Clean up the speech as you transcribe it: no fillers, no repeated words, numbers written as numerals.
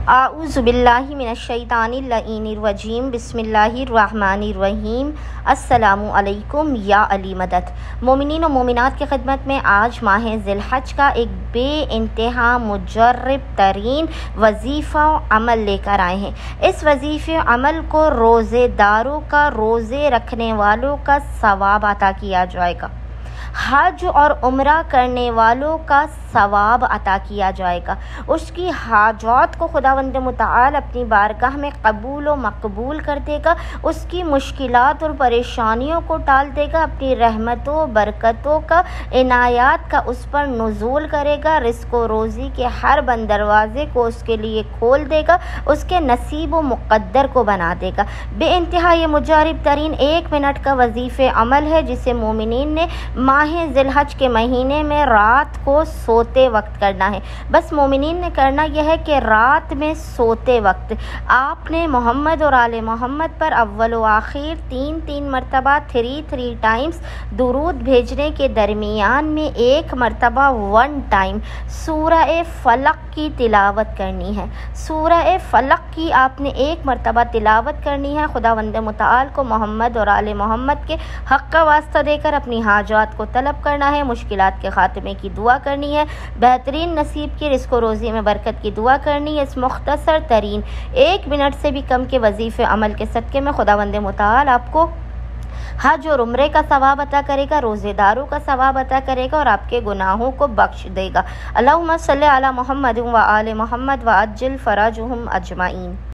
आऊज़ु बिल्लाहि मिनश्शैतानिर रजीम बिस्मिल्लाहिर्रहमानिर्रहीम। अस्सलामु अलैकुम या अली मदद। मोमिनीन और मोमिनात की खिदमत में आज माह ज़िलहज का एक बेइंतहा मुजर्रब तरीन वजीफ़ा अमल लेकर आए हैं। इस वजीफ़े अमल को रोज़ेदारों का, रोज़े रखने वालों का सवाब अता किया जाएगा। हज और उम्रा करने वालों का सवाब अता किया जाएगा। उसकी हाजात को खुदावंद मुताल अपनी बारगाह में कबूल व मकबूल कर देगा। उसकी मुश्किलात और परेशानियों को टाल देगा। अपनी रहमतों बरकतों का, इनायात का उस पर नुज़ूल करेगा। रिज़्क़ व रोज़ी के हर बंद दरवाज़े को उसके लिए खोल देगा। उसके नसीब व मुक़द्दर को बना देगा। बेइंतहा ये मुजर्रब तरीन 1 मिनट का वजीफ़े अमल है, जिसे मोमिनीन ने माह ज़िलहज के महीने में रात को सोते वक्त करना है। बस मोमिनीन ने करना यह है कि रात में सोते वक्त आपने मोहम्मद और आले मोहम्मद पर अव्वल व आखिर 3 मरतबा 3 टाइम्स दुरूद भेजने के दरमियान में 1 मरतबा 1 टाइम सूरह फलक की तिलावत करनी है। सूरह फलक की आपने 1 मरतबा तिलावत करनी है। खुदावंद मुताल को मोहम्मद और आले मोहम्मद के हक़ का वास्ता देकर अपनी हाजात को तलब करना है। मुश्किलात के ख़ात्मे की दुआ करनी है। बेहतरीन नसीब की, रिज़्क़ व रोज़ी में बरकत की दुआ करनी है। इस मुख्तसर तरीन 1 मिनट से भी कम के वजीफ़े अमल के सदक़े में खुदावंद मुताल आपको हज और उम्रे का सवाब अता करेगा, रोज़ेदारों का सवाब अता करेगा और आपके गुनाहों को बख्श देगा। अल्लाहुम्मा सल्ली अला मुहम्मद व आले मुहम्मद व अज्जिल फ़राजुहुम अजमाइन।